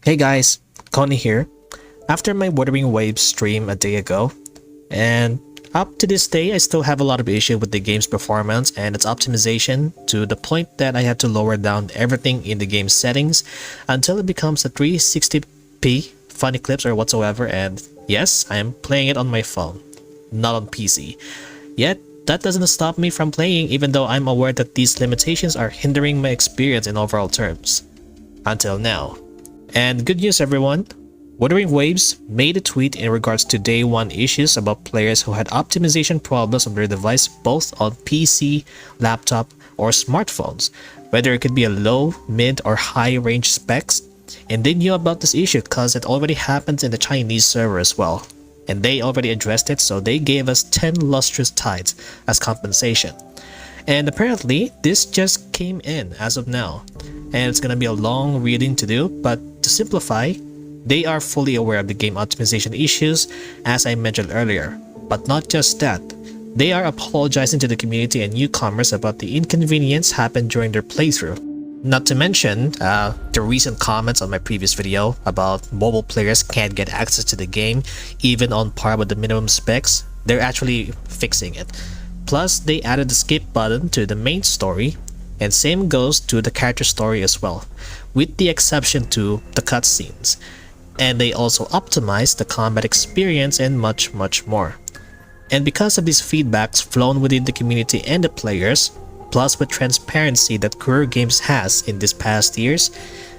Hey guys, Connie here. After my Wuthering Waves stream a day ago, and up to this day I still have a lot of issue with the game's performance and its optimization, to the point that I had to lower down everything in the game settings until it becomes a 360p funny clips or whatsoever. And yes, I am playing it on my phone, not on PC. Yet that doesn't stop me from playing, even though I'm aware that these limitations are hindering my experience in overall terms. Until now. And good news everyone, Wuthering Waves made a tweet in regards to day one issues about players who had optimization problems on their device, both on PC, laptop, or smartphones, whether it could be a low, mid, or high range specs. And they knew about this issue because it already happens in the Chinese server as well. And they already addressed it, so they gave us 10 lustrous tides as compensation. And apparently, this just came in as of now. And it's gonna be a long reading to do, but to simplify, they are fully aware of the game optimization issues, as I mentioned earlier. But not just that, they are apologizing to the community and newcomers about the inconvenience happened during their playthrough. Not to mention the recent comments on my previous video about mobile players can't get access to the game even on par with the minimum specs. They're actually fixing it. Plus, they added the skip button to the main story, and same goes to the character story as well, with the exception to the cutscenes. And they also optimized the combat experience and much more. And because of these feedbacks flown within the community and the players, plus with transparency that Kuro Games has in these past years,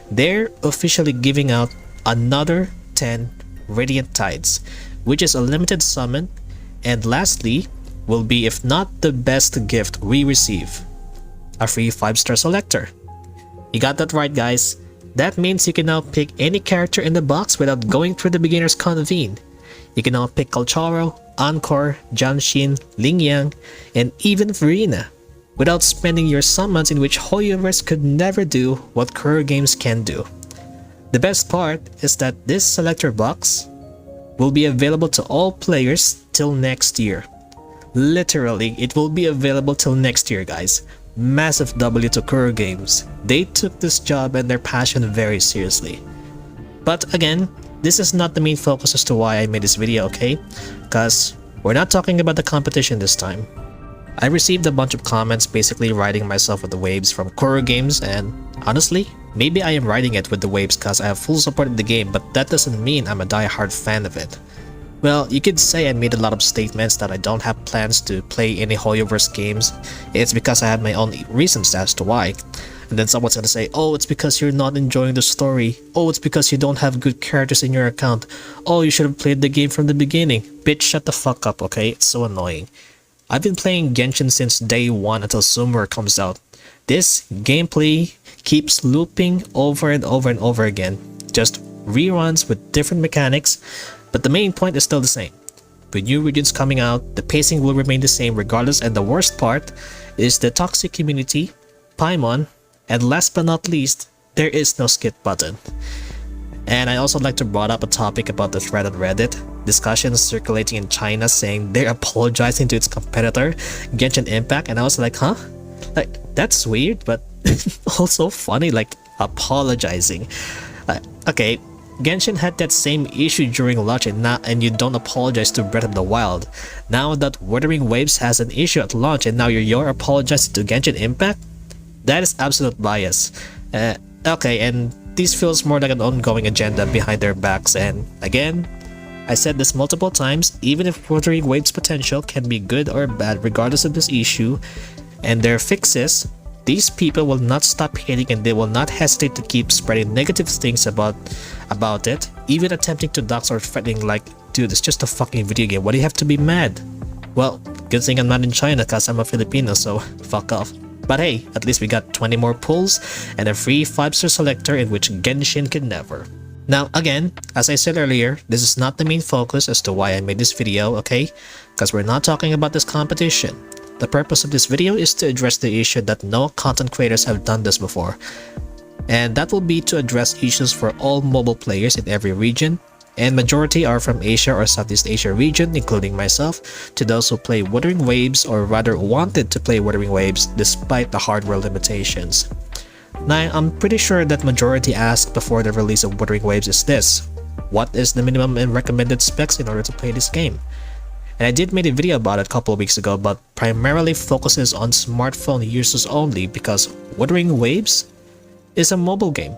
they're officially giving out another 10 Radiant Tides, which is a limited summon, and lastly will be, if not the best gift we receive, a free 5-star selector. You got that right guys, that means you can now pick any character in the box without going through the beginner's convene. You can now pick Kalcharo, Encore, Jiyan, Lingyang, and even Verena, without spending your summons, in which Hoyoverse could never do what Kuro Games can do. The best part is that this selector box will be available to all players till next year. Literally, it will be available till next year guys. Massive W to Kuro Games. They took this job and their passion very seriously. But again, this is not the main focus as to why I made this video, okay? Because we're not talking about the competition this time. I received a bunch of comments basically riding myself with the waves from Kuro Games, and honestly, maybe I am riding it with the waves because I have full support in the game, but that doesn't mean I'm a die-hard fan of it. Well, you could say I made a lot of statements that I don't have plans to play any Hoyoverse games. It's because I have my own reasons as to why. And then someone's gonna say, oh, it's because you're not enjoying the story. Oh, it's because you don't have good characters in your account. Oh, you should have played the game from the beginning. Bitch, shut the fuck up, okay? It's so annoying. I've been playing Genshin since day one until Summer comes out. This gameplay keeps looping over and over again. Just reruns with different mechanics, but the main point is still the same. With new regions coming out, the pacing will remain the same regardless, and the worst part is the toxic community, Paimon, and last but not least, there is no skip button. And I also like to bring up a topic about the thread on Reddit, discussions circulating in China saying they're apologizing to its competitor, Genshin Impact, and I was like, huh? Like, that's weird, but also funny, like, apologizing. Okay, Genshin had that same issue during launch, and you don't apologize to Breath of the Wild. Now that Wuthering Waves has an issue at launch and now you're apologizing to Genshin Impact? That is absolute bias. Okay, and this feels more like an ongoing agenda behind their backs, and again, I said this multiple times, even if Wuthering Waves' potential can be good or bad regardless of this issue and their fixes, these people will not stop hating, and they will not hesitate to keep spreading negative things about it, even attempting to dox or threatening like, dude, it's just a fucking video game, why do you have to be mad? Well, good thing I'm not in China because I'm a Filipino, so fuck off. But hey, at least we got 20 more pulls and a free 5-star selector in which Genshin can never. Now again, as I said earlier, this is not the main focus as to why I made this video, okay? Because we're not talking about this competition. The purpose of this video is to address the issue that no content creators have done this before. And that will be to address issues for all mobile players in every region, and majority are from Asia or Southeast Asia region, including myself, to those who play Wuthering Waves or rather wanted to play Wuthering Waves despite the hardware limitations. Now, I'm pretty sure that majority asked before the release of Wuthering Waves is this: what is the minimum and recommended specs in order to play this game? And I did make a video about it a couple of weeks ago, but primarily focuses on smartphone users only because Wuthering Waves is a mobile game.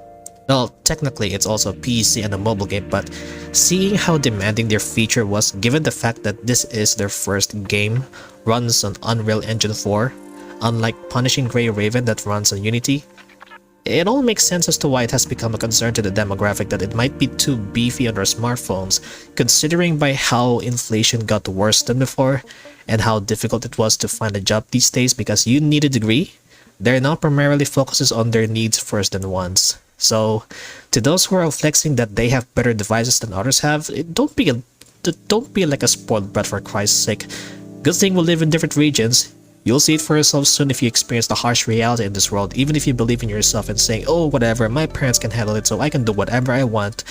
Well, technically it's also a PC and a mobile game, but seeing how demanding their feature was given the fact that this is their first game, runs on Unreal Engine 4, unlike Punishing Grey Raven that runs on Unity, it all makes sense as to why it has become a concern to the demographic that it might be too beefy on our smartphones, considering by how inflation got worse than before, and how difficult it was to find a job these days because you need a degree. They're now primarily focuses on their needs first than wants. So, to those who are flexing that they have better devices than others have, don't be like a spoiled brat for Christ's sake. Good thing we live in different regions. You'll see it for yourself soon if you experience the harsh reality in this world, even if you believe in yourself and saying, oh whatever, my parents can handle it so I can do whatever I want.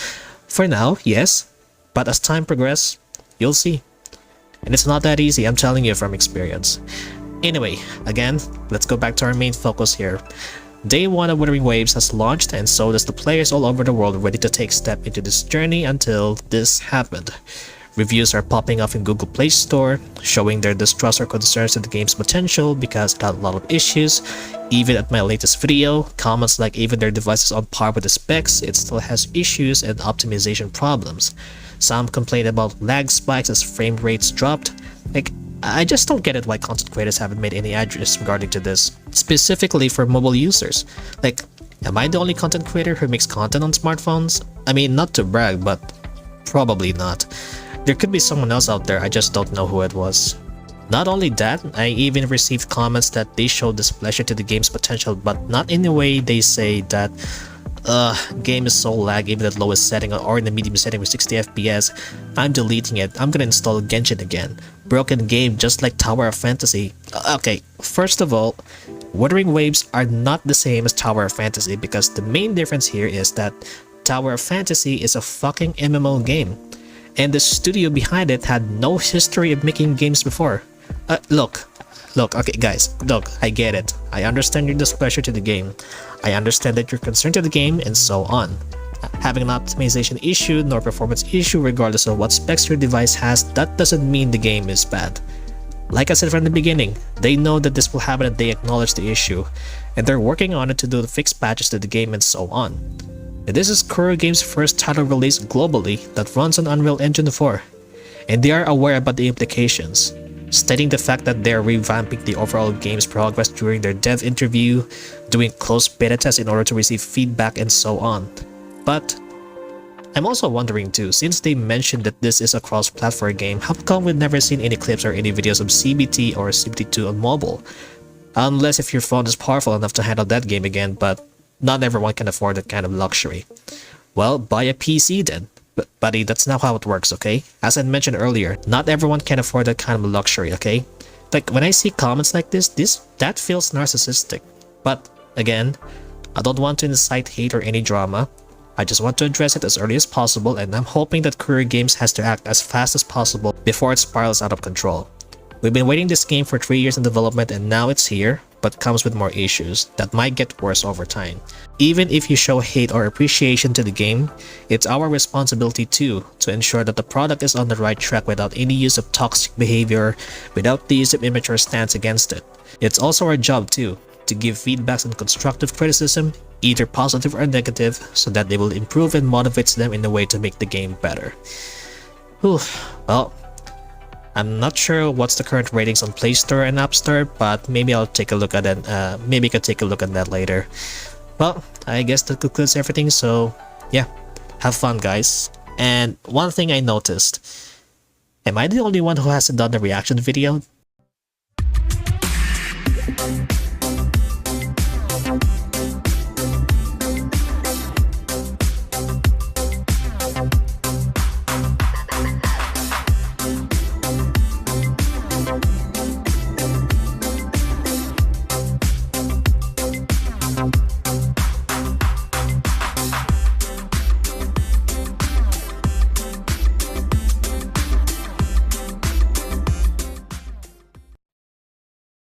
For now, yes, but as time progresses, you'll see. And it's not that easy, I'm telling you from experience. Anyway, again, let's go back to our main focus here. Day 1 of Wuthering Waves has launched, and so does the players all over the world ready to take step into this journey until this happened. Reviews are popping up in Google Play Store, showing their distrust or concerns to the game's potential because it had a lot of issues. Even at my latest video, comments like even their device is on par with the specs, it still has issues and optimization problems. Some complain about lag spikes as frame rates dropped. Like, I just don't get it why content creators haven't made any address regarding to this, specifically for mobile users. Like, am I the only content creator who makes content on smartphones? I mean, not to brag, but probably not. There could be someone else out there, I just don't know who it was. Not only that, I even received comments that they show displeasure to the game's potential, but not in a way they say that game is so lag even at lowest setting or in the medium setting with 60 FPS. I'm deleting it, I'm gonna install Genshin again. Broken game just like Tower of Fantasy. Okay, first of all, Wuthering Waves are not the same as Tower of Fantasy because the main difference here is that Tower of Fantasy is a fucking MMO game. And the studio behind it had no history of making games before. Look, okay guys, look, I get it. I understand your displeasure to the game. I understand that you're concerned to the game and so on. Having an optimization issue nor performance issue regardless of what specs your device has, that doesn't mean the game is bad. Like I said from the beginning, they know that this will happen and they acknowledge the issue. And they're working on it to do the fixed patches to the game and so on. And this is Kuro Games' first title released globally that runs on Unreal Engine 4, and they are aware about the implications, stating the fact that they are revamping the overall game's progress during their dev interview, doing closed beta tests in order to receive feedback and so on. But I'm also wondering too, since they mentioned that this is a cross-platform game, how come we've never seen any clips or any videos of CBT or CBT2 on mobile? Unless if your phone is powerful enough to handle that game again, but not everyone can afford that kind of luxury. Well, buy a PC then. But buddy, that's not how it works, okay? As I mentioned earlier, not everyone can afford that kind of luxury, okay? Like, when I see comments like that feels narcissistic. But, again, I don't want to incite hate or any drama. I just want to address it as early as possible, and I'm hoping that Kuro Games has to act as fast as possible before it spirals out of control. We've been waiting this game for 3 years in development and now it's here, but comes with more issues that might get worse over time. Even if you show hate or appreciation to the game, it's our responsibility too to ensure that the product is on the right track without any use of toxic behavior, without the use of immature stance against it. It's also our job too to give feedbacks and constructive criticism, either positive or negative, so that they will improve and motivates them in a way to make the game better. Whew, well, I'm not sure what's the current ratings on Play Store and App Store, but maybe I'll take a look at it. Maybe I can take a look at that later. Well, I guess that concludes everything. So yeah, have fun, guys. And one thing I noticed: am I the only one who hasn't done the reaction video?